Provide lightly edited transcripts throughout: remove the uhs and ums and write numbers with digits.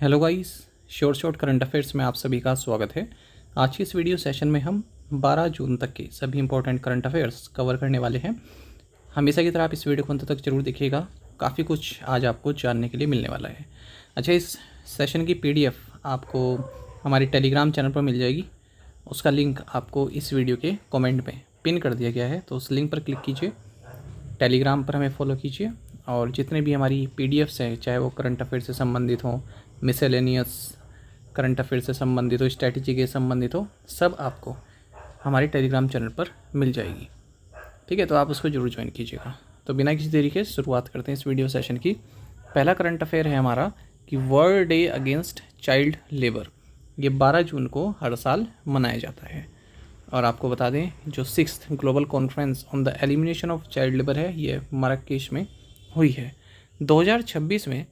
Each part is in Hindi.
Hello guys, short current affairs में आप सभी का स्वागत है। आज की इस वीडियो सेशन में हम 12 जून तक के सभी इंपॉर्टेंट करंट अफेयर्स कवर करने वाले हैं। हमेशा की तरह आप इस वीडियो को अंत तक जरूर देखिएगा, काफ़ी कुछ आज आपको जानने के लिए मिलने वाला है। अच्छा, इस सेशन की PDF आपको हमारे टेलीग्राम चैनल पर मिल जाएगी। उसका लिंक आपको इस वीडियो के कॉमेंट में पिन कर दिया गया है, तो उस लिंक पर क्लिक कीजिए, टेलीग्राम पर हमें फॉलो कीजिए और जितने भी हमारी PDFs हैं, चाहे वो करंट अफेयर से संबंधित हों, मिसेलेनियस करंट अफेयर से संबंधित हो, स्ट्रैटेजी के संबंधित हो, सब आपको हमारे टेलीग्राम चैनल पर मिल जाएगी। ठीक है, तो आप उसको जरूर ज्वाइन कीजिएगा। तो बिना किसी देरी के शुरुआत करते हैं इस वीडियो सेशन की। पहला करंट अफेयर है हमारा कि world day against child labour. ये 12 जून को हर साल मनाया जाता है। और आपको बता दें, जो 6th global conference on the elimination of child labour है, ये मराकेश में हुई है। 2026 में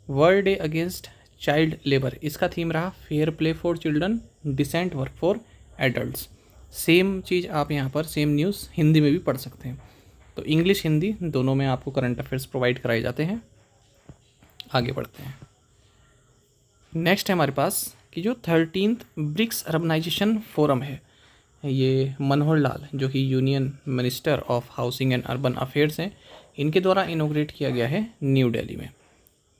world day against child labour, इसका थीम रहा fair play for children, decent work for adults. Same चीज़ आप यहाँ पर सेम न्यूज़ हिंदी में भी पढ़ सकते हैं। तो इंग्लिश हिंदी दोनों में आपको करंट अफेयर्स प्रोवाइड कराए जाते हैं। आगे बढ़ते हैं। नेक्स्ट है हमारे पास कि जो 13th ब्रिक्स अर्बनाइजेशन फोरम है, ये मनोहर लाल जो कि union minister of housing and urban affairs हैं, इनके द्वारा इनोग्रेट किया गया है न्यू दिल्ली में।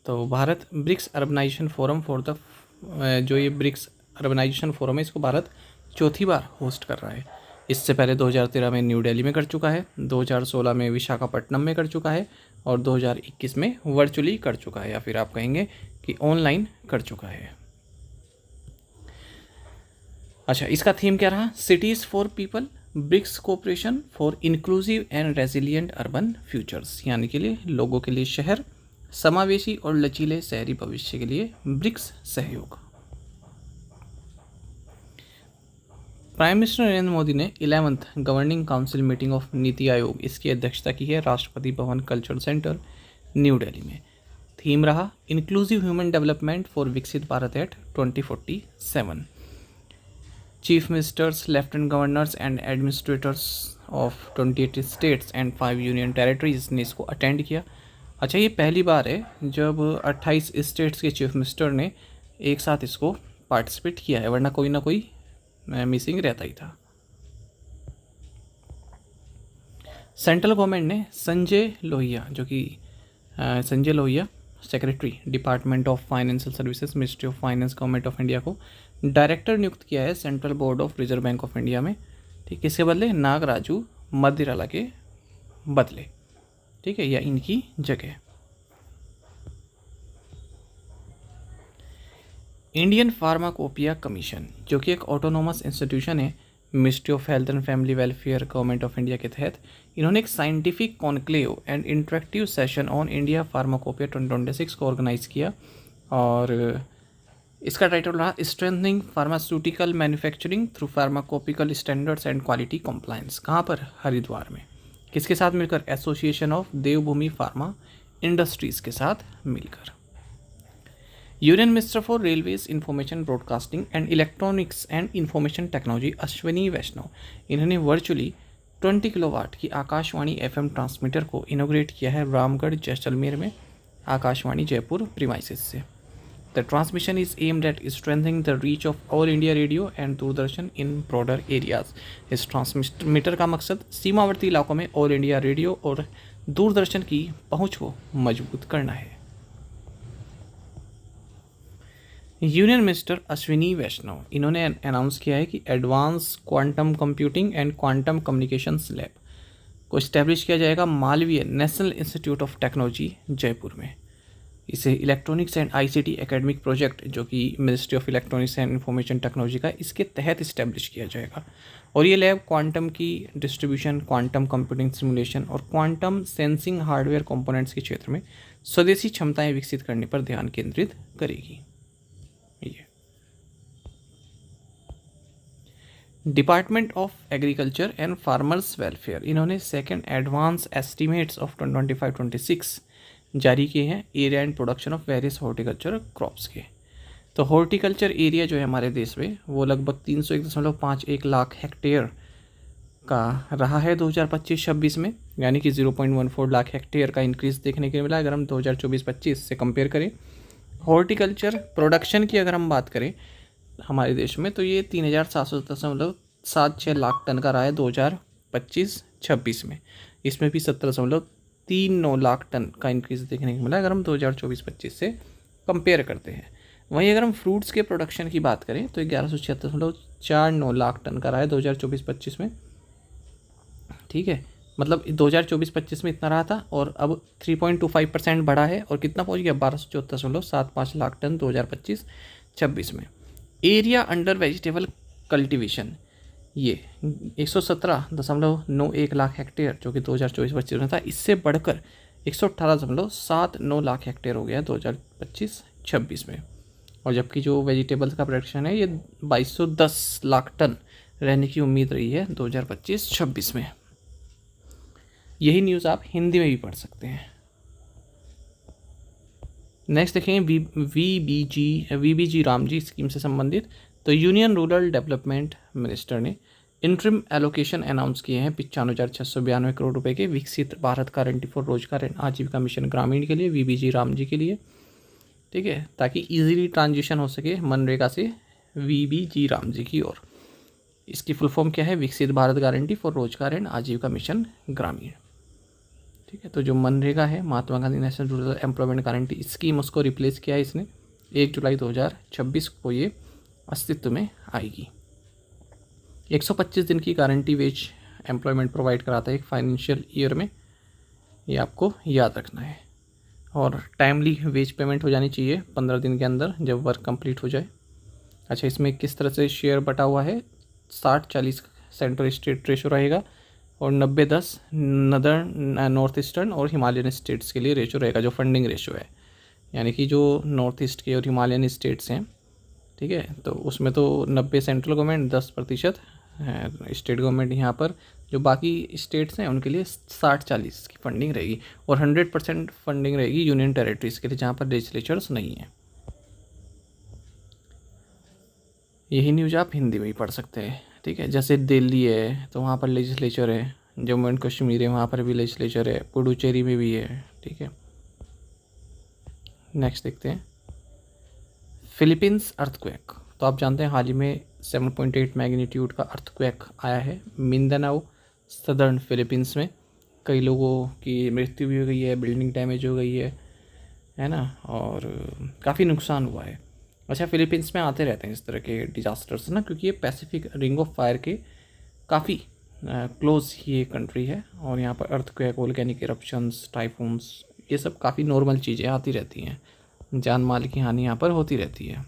तो Bharat BRICS urbanization forum for the जो ये ब्रिक्स अर्बनाइजेशन फोरम है, इसको भारत चौथी बार होस्ट कर रहा है। इससे पहले 2013 में न्यू दिल्ली में कर चुका है, 2016 में विशाखापट्टनम में कर चुका है और 2021 में वर्चुअली कर चुका है, या फिर आप कहेंगे कि ऑनलाइन कर चुका है। अच्छा, इसका थीम क्या रहा? Cities for people, BRICS cooperation for inclusive and resilient urban futures, यानी के लिए लोगों के लिए शहर, समावेशी और लचीले शहरी भविष्य के लिए ब्रिक्स सहयोग। प्राइम मिनिस्टर नरेंद्र मोदी ने 11th governing council meeting of NITI Aayog, इसकी अध्यक्षता की है Rashtrapati Bhavan cultural centre new Delhi में। थीम रहा इंक्लूसिव ह्यूमन डेवलपमेंट फॉर विकसित Bharat at 2047। Chief ministers, lieutenant governors and administrators of 28 states and 5 union territories ने इसको अटेंड किया। अच्छा, ये पहली बार है जब 28 स्टेट्स के चीफ मिनिस्टर ने एक साथ इसको पार्टिसिपेट किया है, वरना कोई ना कोई मिसिंग रहता ही था। सेंट्रल गवर्नमेंट ने संजय लोहिया, जो कि Sanjay Lohia secretary department of financial services, ministry of finance, government of India को डायरेक्टर नियुक्त किया है central board of reserve bank of India में। ठीक, इसके बदले नागराजू मदिराला के बदले, ठीक है, या इनकी जगह। इंडियन फार्माकोपिया कमीशन, जो कि एक ऑटोनोमस इंस्टीट्यूशन है ministry of health and family welfare government of India के तहत, इन्होंने एक scientific conclave and interactive session on India pharmacopoeia 2026 को ऑर्गेनाइज किया। और इसका टाइटल रहा strengthening pharmaceutical manufacturing through pharmacopeial standards and quality compliance. कहाँ पर? हरिद्वार में। किसके साथ मिलकर? Association of Devbhoomi pharma industries के साथ मिलकर। Union minister for railways, information broadcasting and electronics and information technology Ashwini वैष्णव, इन्होंने वर्चुअली 20 किलोवाट की आकाशवाणी FM ट्रांसमीटर को इनोग्रेट किया है रामगढ़ जैसलमेर में आकाशवाणी जयपुर प्रीमाइसेस से। The transmission is aimed at strengthening the reach of all India radio and Doordarshan in broader areas. इस ट्रांसमीटर का मकसद सीमावर्ती इलाकों में ऑल इंडिया रेडियो और दूरदर्शन की पहुंच को मजबूत करना है। यूनियन मिनिस्टर अश्विनी वैष्णव, इन्होंने अनाउंस किया है कि advance quantum computing and quantum communications lab को इस्टेब्लिश किया जाएगा Malviya national institute of technology Jaipur में। इसे electronics and ICT academic project, जो कि ministry of electronics and information technology का, इसके तहत इस्टेब्लिश किया जाएगा। और ये लैब क्वांटम की डिस्ट्रीब्यूशन, क्वांटम कंप्यूटिंग सिमुलेशन और क्वांटम सेंसिंग हार्डवेयर कंपोनेंट्स के क्षेत्र में स्वदेशी क्षमताएं विकसित करने पर ध्यान केंद्रित करेगी। Department of agriculture and farmers welfare, इन्होंने सेकेंड एडवांस एस्टीमेट्स ऑफ 2025-26 जारी किए हैं area and production of various horticulture crops के। तो हॉर्टिकल्चर एरिया जो है हमारे देश में, वो लगभग 301.51 लाख हेक्टेयर का रहा है 2025-26 में, यानी कि 0.14 लाख हेक्टेयर का इंक्रीज देखने के लिए मिला अगर हम 2024-25 से कंपेयर करें। हॉर्टिकल्चर प्रोडक्शन की अगर हम बात करें हमारे देश में, तो ये 3,770.76 लाख टन का रहा है 2025-26 में। इसमें भी 17.39 लाख टन का इंक्रीज़ देखने को मिला अगर हम 2024-25 से कंपेयर करते हैं। वहीं अगर हम फ्रूट्स के प्रोडक्शन की बात करें तो 1176.49 लाख टन का रहा है 2024-25 में। ठीक है, मतलब 2024-25 में इतना रहा था और अब 3.25% बढ़ा है और कितना पहुंच गया 1274.75 लाख टन 2025-26 में। एरिया अंडर वेजिटेबल कल्टीवेशन ये 117.91 लाख हेक्टेयर जो कि 2024-25 में था, इससे बढ़कर 118.79 लाख हेक्टेयर हो गया 2025-26 में। और जबकि जो वेजिटेबल्स का प्रोडक्शन है ये 2210 लाख टन रहने की उम्मीद रही है 2025-26 में। यही न्यूज़ आप हिंदी में भी पढ़ सकते हैं। नेक्स्ट देखेंगे वीबीजी रामजी स्कीम से संबंधित। तो यूनियन रूरल डेवलपमेंट मिनिस्टर ने इंटरिम एलोकेशन अनाउंस किए हैं 95,692 करोड़ रुपए के विकसित Bharat guarantee for Rozgar and Ajeevika mission ग्रामीण के लिए, वीबीजी रामजी के लिए। ठीक है, ताकि इजीली ट्रांजिशन हो सके मनरेगा से वीबीजी रामजी की ओर। इसकी फुल फॉर्म क्या है? Viksit Bharat guarantee for Rozgar and Ajeevika mission Gramin. ठीक है, तो जो मनरेगा है Mahatma Gandhi national rural employment guarantee scheme, उसको रिप्लेस किया है इसने। 1 जुलाई 2026 को ये अस्तित्व में आएगी। 125 दिन की गारंटी वेज एम्प्लॉयमेंट प्रोवाइड कराता है एक फाइनेंशियल ईयर में, ये आपको याद रखना है। और टाइमली वेज पेमेंट हो जानी चाहिए 15 दिन के अंदर जब वर्क कंप्लीट हो जाए। अच्छा, इसमें किस तरह से शेयर बटा हुआ है? 60-40 सेंट्रल स्टेट रेशो रहेगा और 90-10 नदर्न नॉर्थ ईस्टर्न और हिमालयन स्टेट्स के लिए रेशो रहेगा, जो फंडिंग रेशो है। यानी कि जो नॉर्थ ईस्ट के और हिमालयन स्टेट्स हैं, ठीक है, तो उसमें तो 90 सेंट्रल गवर्नमेंट, 10% स्टेट गवर्नमेंट। यहाँ पर जो बाकी स्टेट्स हैं उनके लिए 60-40 की फंडिंग रहेगी और 100% फंडिंग रहेगी यूनियन टेरिटरीज़ के लिए जहाँ पर लेजिस्लेचर्स नहीं हैं। यही न्यूज़ आप हिंदी में ही पढ़ सकते हैं। ठीक है, जैसे दिल्ली है तो वहाँ पर लेजिस्लेचर है, जम्मू एंड कश्मीर है वहाँ पर भी लेजिस्लेचर है, पुडुचेरी में भी है। ठीक है, नेक्स्ट देखते हैं फिलीपींस अर्थक्वेक। तो आप जानते हैं हाल ही में 7.8 मैग्नीट्यूड का अर्थक्वेक आया है मिंदानाओ सदर्न फिलीपींस में। कई लोगों की मृत्यु भी हो गई है, बिल्डिंग डैमेज हो गई है ना, और काफ़ी नुकसान हुआ है। अच्छा, फिलीपींस में आते रहते हैं इस तरह के डिजास्टर्स ना, क्योंकि ये पैसिफिक रिंग ऑफ फायर के काफ़ी क्लोज ये कंट्री है और यहाँ पर अर्थक्वेक, वोल्केनिक इरप्शंस, टाइफून्स, ये सब काफ़ी नॉर्मल चीज़ें आती रहती हैं। जान माल की हानि यहाँ पर होती रहती है।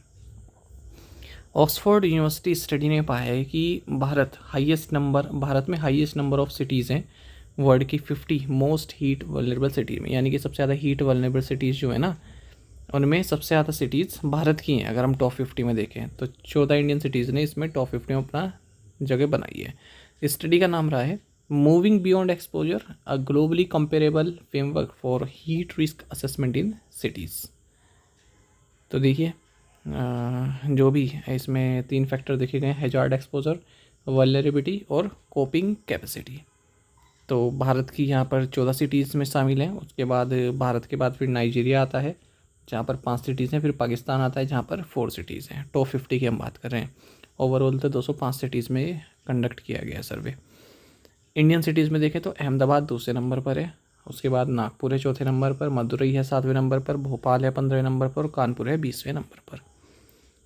ऑक्सफोर्ड यूनिवर्सिटी स्टडी ने पाया है कि भारत में हाईएस्ट नंबर ऑफ सिटीज़ हैं वर्ल्ड की 50 मोस्ट हीट वल्नरेबल सिटी में। यानी कि सबसे ज़्यादा हीट वल्नरेबल सिटीज़ जो है ना, उनमें सबसे ज़्यादा सिटीज़ भारत की हैं। अगर हम टॉप 50 में देखें तो 14 इंडियन सिटीज़ ने इसमें टॉप 50 में अपना जगह बनाई है। इस स्टडी का नाम रहा है moving beyond exposure, a globally comparable framework for heat risk assessment in cities. तो देखिए जो भी है इसमें 3 फैक्टर देखे गए हैं: हैजार्ड एक्सपोजर, वल्नरेबिलिटी और कोपिंग कैपेसिटी। तो भारत की यहाँ पर 14 सिटीज़ में शामिल हैं। उसके बाद भारत के बाद फिर नाइजीरिया आता है जहाँ पर 5 सिटीज़ हैं, फिर पाकिस्तान आता है जहाँ पर 4 सिटीज़ हैं। टॉप 50 की हम बात कर रहे हैं। ओवरऑल तो 205 सिटीज़ में कंडक्ट किया गया सर्वे। इंडियन सिटीज़ में देखें तो अहमदाबाद दूसरे नंबर पर है, उसके बाद नागपुर है चौथे नंबर पर, मदुरई है 7वें नंबर पर, भोपाल है 15वें नंबर पर और कानपुर है 20वें नंबर पर।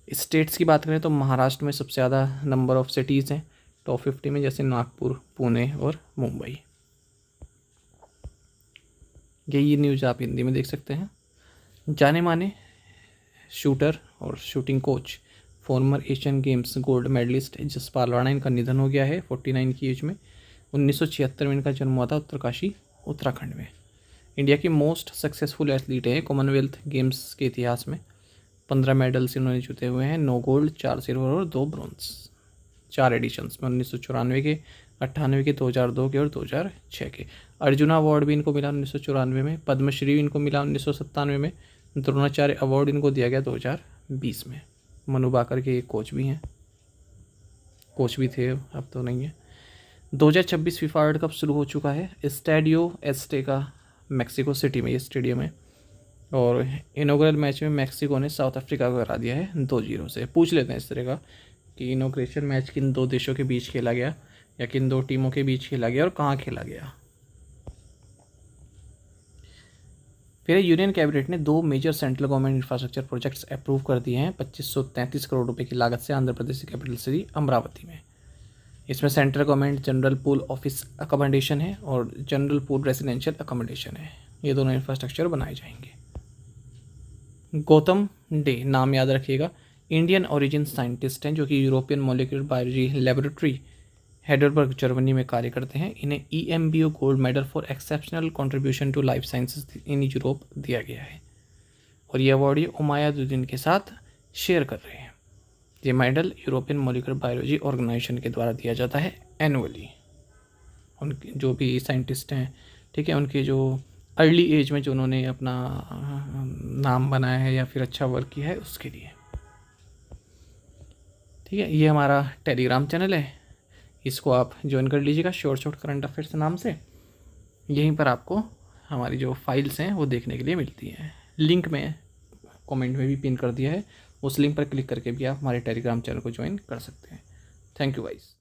स्टेट्स की बात करें तो महाराष्ट्र में सबसे ज़्यादा नंबर ऑफ सिटीज़ हैं टॉप 50 में, जैसे नागपुर, पुणे और मुंबई। यही न्यूज़ आप हिंदी में देख सकते हैं। जाने माने शूटर और shooting coach, former Asian games gold medallist Jaspal Rana, इनका निधन हो गया है 49 की एज में। 1976 में इनका जन्म हुआ था उत्तरकाशी उत्तराखंड में। इंडिया की मोस्ट सक्सेसफुल एथलीट है कॉमनवेल्थ गेम्स के इतिहास में। 15 मेडल्स इन्होंने जीते हुए हैं, 9 गोल्ड, 4 सिल्वर और 2 ब्रॉन्ज, 4 एडिशंस में, 1994 के, 98 के, 2002 के और 2006 के। अर्जुना अवार्ड भी इनको मिला 1994 में, पद्मश्री भी इनको मिला 1997 में, द्रोणाचार्य अवार्ड इनको दिया गया 2020 में। मनु बाकर के कोच भी हैं, कोच भी थे, अब तो नहीं है। 2026 फीफा वर्ल्ड कप शुरू हो चुका है। स्टेडियो एस्टेका मेक्सिको सिटी में ये स्टेडियम है। और इनॉग्रल मैच में मैक्सिको ने साउथ अफ्रीका को हरा दिया है 2-0 से। पूछ लेते हैं इस तरह का कि इनॉग्रेशन मैच किन दो देशों के बीच खेला गया या किन दो टीमों के बीच खेला गया और कहाँ खेला गया। फिर यूनियन कैबिनेट ने 2 major central government infrastructure projects approve कर दिए हैं 2533 करोड़ रुपए की लागत से आंध्र प्रदेश की कैपिटल सिटी अमरावती में। इसमें central government general pool office accommodation है और जनरल पूल रेजिडेंशियल अकोमोडेशन है। ये दोनों इंफ्रास्ट्रक्चर बनाए जाएंगे। गौतम डे नाम याद रखिएगा, इंडियन ओरिजिन साइंटिस्ट हैं जो कि European molecular biology laboratory Heidelberg Germany में कार्य करते हैं। इन्हें EMBO gold medal for exceptional contribution to life sciences in Europe दिया गया है और ये अवार्ड ये उमायादुद्दीन के साथ शेयर कर रहे हैं। ये medal European molecular biology organisation के द्वारा दिया जाता है एनुअली। उनके जो भी साइंटिस्ट हैं, ठीक है, उनके जो अर्ली एज में जो उन्होंने अपना नाम बनाया है या फिर अच्छा वर्क किया है उसके लिए। ठीक है, ये हमारा टेलीग्राम चैनल है, इसको आप ज्वाइन कर लीजिएगा, शॉर्ट करंट अफेयर्स नाम से। यहीं पर आपको हमारी जो फाइल्स हैं वो देखने के लिए मिलती हैं। लिंक में कमेंट में भी पिन कर दिया है, उस लिंक पर क्लिक करके भी आप हमारे टेलीग्राम चैनल को ज्वाइन कर सकते हैं। Thank you guys.